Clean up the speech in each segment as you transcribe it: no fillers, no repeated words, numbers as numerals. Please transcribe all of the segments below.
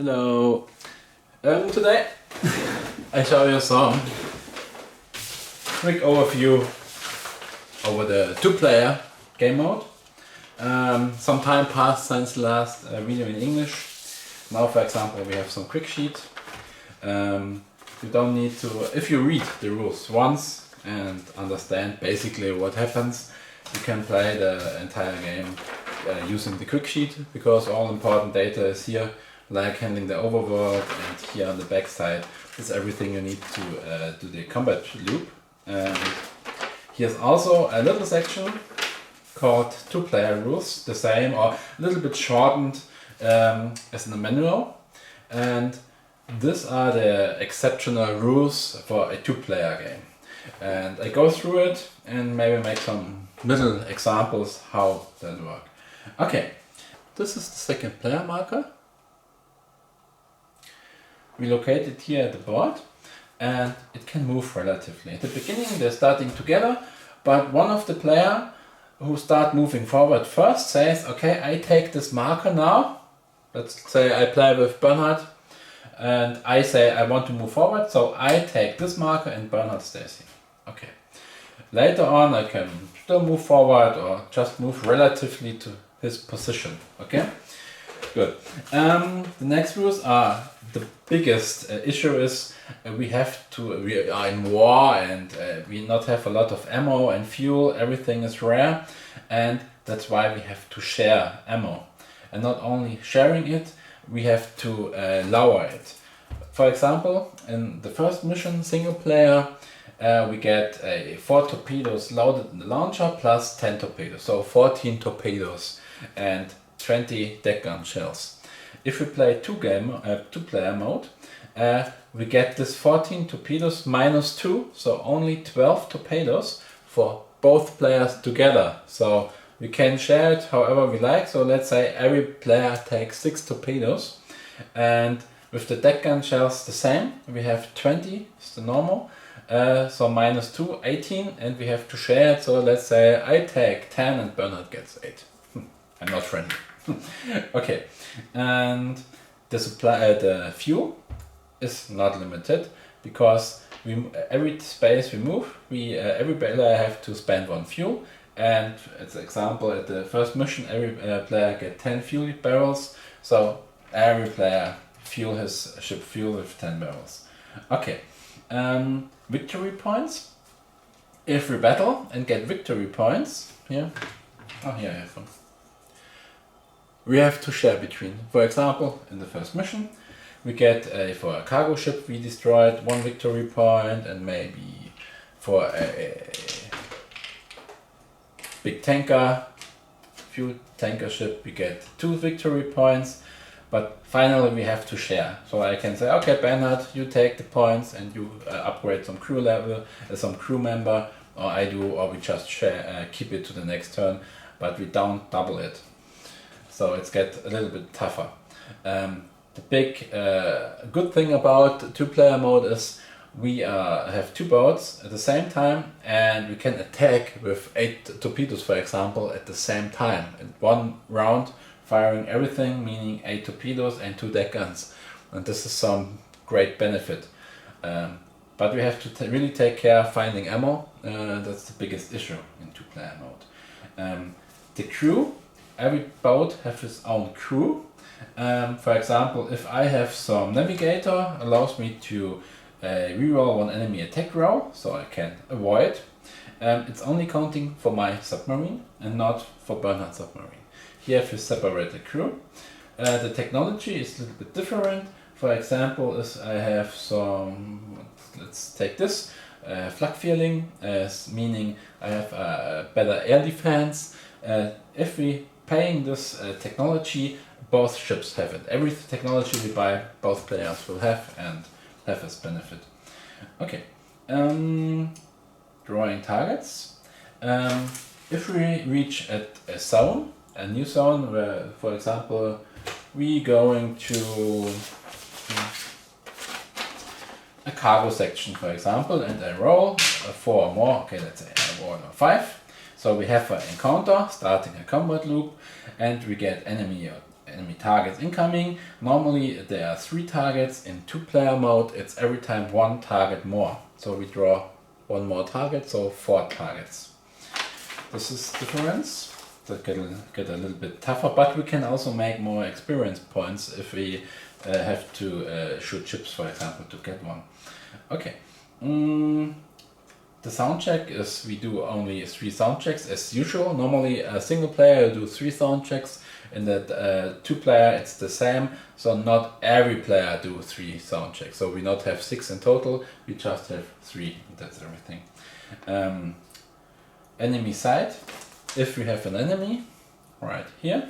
Hello. Today I show you some quick overview over the two-player game mode. Some time passed since the last video in English. Now, for example, we have some quick sheet. You don't need to, if you read the rules once and understand basically what happens, you can play the entire game using the quick sheet, because all important data is here, like handling the overworld, and here on the back side is everything you need to do the combat loop. And here's also a little section called two-player rules, the same or a little bit shortened as in the manual. And these are the exceptional rules for a two-player game. And I go through it and maybe make some little examples how that work. Okay, this is the second player marker. We locate it here at the board, and it can move relatively. At the beginning they're starting together, but one of the player who start moving forward first says, okay, I take this marker now. Let's say I play with Bernhard, and I say I want to move forward, so I take this marker and Bernhard stays here. Okay. Later on I can still move forward or just move relatively to his position. Okay? Good. The next rules are the biggest issue is we are in war, and we not have a lot of ammo and fuel. Everything is rare, and that's why we have to share ammo. And not only sharing it, we have to lower it. For example, in the first mission, single player, we get 4 torpedoes loaded in the launcher plus 10 torpedoes, so 14 torpedoes and 20 deck gun shells. If we play two-player mode, we get this 14 torpedoes minus 2, so only 12 torpedoes for both players together. So we can share it however we like. So let's say every player takes 6 torpedoes, and with the deck gun shells the same. We have 20, is the normal, so minus 2, 18, and we have to share it. So let's say I take 10 and Bernhard gets 8. I'm not friendly. Okay, and the fuel is not limited, because every space we move, every player have to spend 1 fuel. And as an example, at the first mission, every player get 10 fuel barrels, so every player fuel his ship fuel with 10 barrels. Okay, victory points. If we battle and get victory points, here I have one. We have to share between. For example, in the first mission, we get for a cargo ship we destroyed 1 victory point, and maybe for a big tanker, fuel tanker ship, we get 2 victory points. But finally we have to share. So I can say, okay, Bernhard, you take the points and you upgrade some crew level, some crew member, or I do, or we just share, keep it to the next turn, but we don't double it. So it's get a little bit tougher. The big good thing about two-player mode is we have 2 boats at the same time, and we can attack with 8 torpedoes, for example, at the same time in 1 round, firing everything, meaning 8 torpedoes and 2 deck guns. And this is some great benefit. But we have to really take care of finding ammo. That's the biggest issue in two-player mode. The crew. Every boat has its own crew. For example, if I have some navigator, allows me to reroll 1 enemy attack roll, so I can avoid. It's only counting for my submarine and not for Bernhard's submarine. Here we separate the crew. The technology is a little bit different. For example, is I have some, let's take this, flak feeling, meaning I have a better air defense. If we paying this technology, both ships have it. Every technology we buy, both players will have and have as benefit. Okay, drawing targets. If we reach at a zone, a new zone, where, for example, we going to a cargo section, for example, and I roll 4 or more. Okay, let's say I roll 5. So we have an encounter, starting a combat loop, and we get enemy enemy targets incoming. Normally there are 3 targets. In 2-player mode it's every time 1 target more. So we draw 1 more target, so 4 targets. This is difference. That get a little bit tougher, but we can also make more experience points if we have to shoot chips, for example, to get one. Okay. The sound check is we do only 3 sound checks as usual. Normally a single player will do 3 sound checks. In the 2-player it's the same. So not every player do 3 sound checks. So we not have 6 in total. We just have 3. That's everything. Enemy side. If we have an enemy right here,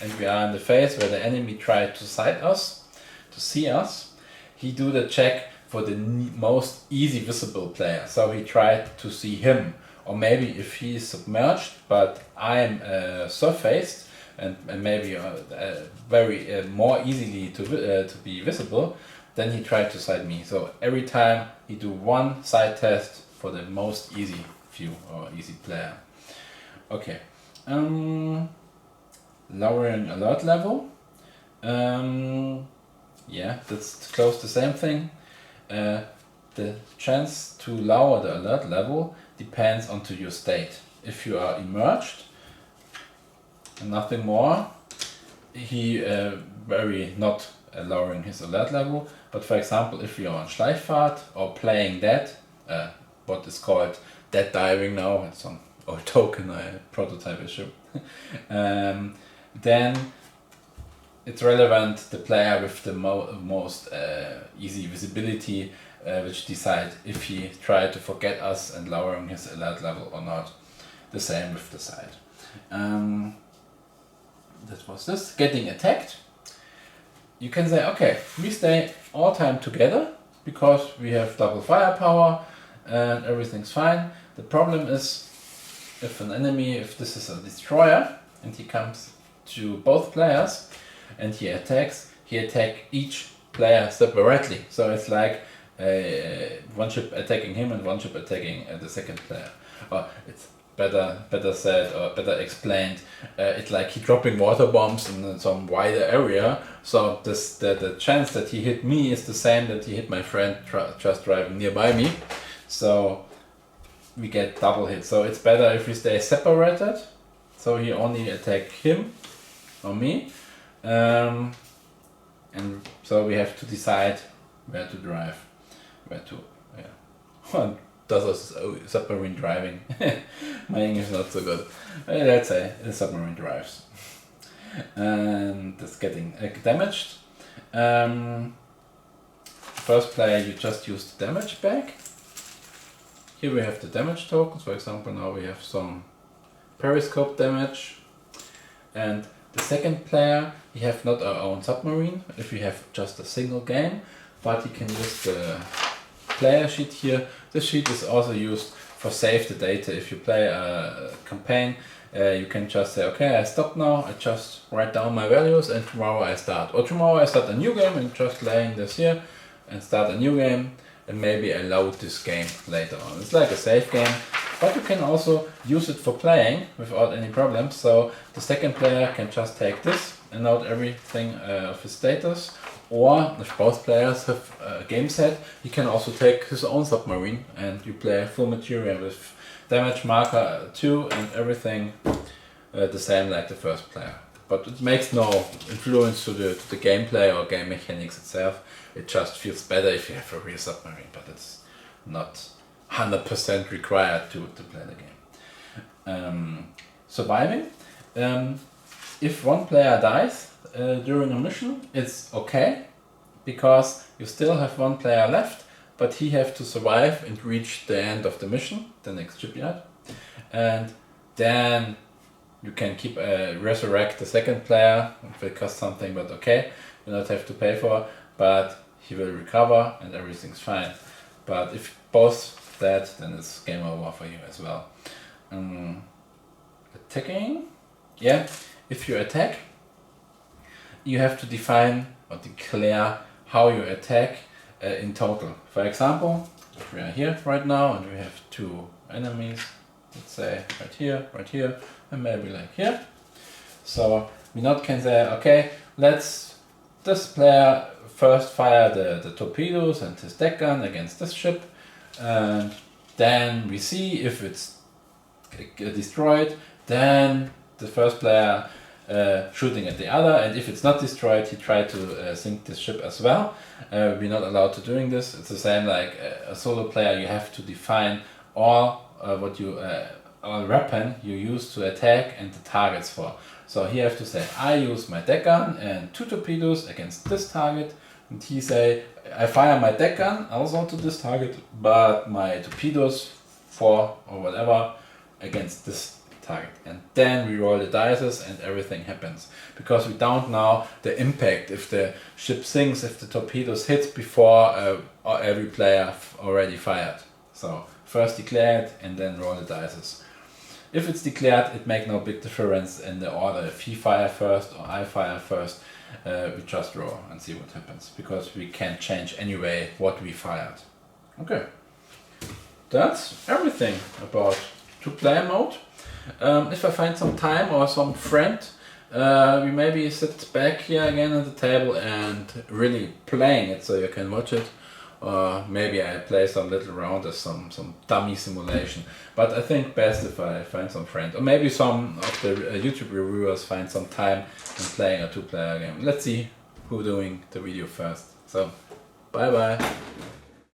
and we are in the phase where the enemy tried to sight us, to see us, he do the check for the most easy visible player. So he tried to see him, or maybe if he is submerged, but I am surfaced and maybe very more easily to be visible, then he tried to sight me. So every time he do 1 sight test for the most easy view or easy player. Okay, lowering alert level. Yeah, that's close to the same thing. The chance to lower the alert level depends onto your state. If you are immersed and nothing more, he very not lowering his alert level. But for example, if you are on Schleichfahrt or playing dead, what is called dead diving now, it's some or token prototype issue, then it's relevant the player with the most easy visibility, which decide if he tried to forget us and lowering his alert level or not. The same with the side. That was this. Getting attacked. You can say, okay, we stay all time together because we have double firepower and everything's fine. The problem is if an enemy, if this is a destroyer and he comes to both players and he attacks each player separately. So it's like one ship attacking him and one ship attacking the second player. Or it's better said or better explained. It's like he dropping water bombs in some wider area. So the chance that he hit me is the same that he hit my friend just driving nearby me. So we get double hit. So it's better if we stay separated. So he only attack him or me. And so we have to decide where to drive, One does a submarine driving. My English is not so good. Let's say submarine drives. And it's getting damaged. First player, you just use the damage back. Here we have the damage tokens. For example, now we have some periscope damage. And the second player, we have not our own submarine if we have just a single game, but you can use the player sheet here. This sheet is also used for save the data. If you play a campaign, you can just say, okay, I stop now, I just write down my values and tomorrow I start. Or tomorrow I start a new game and just laying this here and start a new game and maybe I load this game later on. It's like a save game, but you can also use it for playing without any problems. So the second player can just take this and note everything of his status. Or if both players have a game set, he can also take his own submarine and you play full material with damage marker 2 and everything the same like the first player. But it makes no influence to the gameplay or game mechanics itself. It just feels better if you have a real submarine, but it's not 100% required to play the game. Surviving. If one player dies during a mission, it's okay, because you still have one player left, but he have to survive and reach the end of the mission, the next shipyard. And then you can keep resurrect the second player. It will cost something, but okay, you don't have to pay for, but he will recover and everything's fine. But if both dead, then it's game over for you as well. Attacking, yeah, if you attack, you have to define or declare how you attack in total. For example, if we are here right now and we have 2 enemies, let's say right here, and maybe like here. So we not can say, okay, let's this player first fire the torpedoes and his deck gun against this ship, and then we see if it's destroyed, then the first player shooting at the other, and if it's not destroyed, he tried to sink this ship as well. We're not allowed to doing this. It's the same like a solo player. You have to define all all weapon you use to attack and the targets for. So he have to say, I use my deck gun and 2 torpedoes against this target, and he say, I fire my deck gun also to this target, but my torpedoes 4 or whatever against this target. And then we roll the dice and everything happens, because we don't know the impact if the ship sinks, if the torpedoes hit before every player already fired. So first declare it and then roll the dice. If it's declared, it makes no big difference in the order. If he fire first or I fire first, we just roll and see what happens, because we can't change anyway what we fired. Okay, that's everything about 2-player mode. If I find some time or some friend, we maybe sit back here again at the table and really playing it so you can watch it. Or maybe I play some little round as some dummy simulation. But I think best if I find some friend. Or maybe some of the YouTube reviewers find some time in playing a 2-player game. Let's see who's doing the video first. So, bye bye.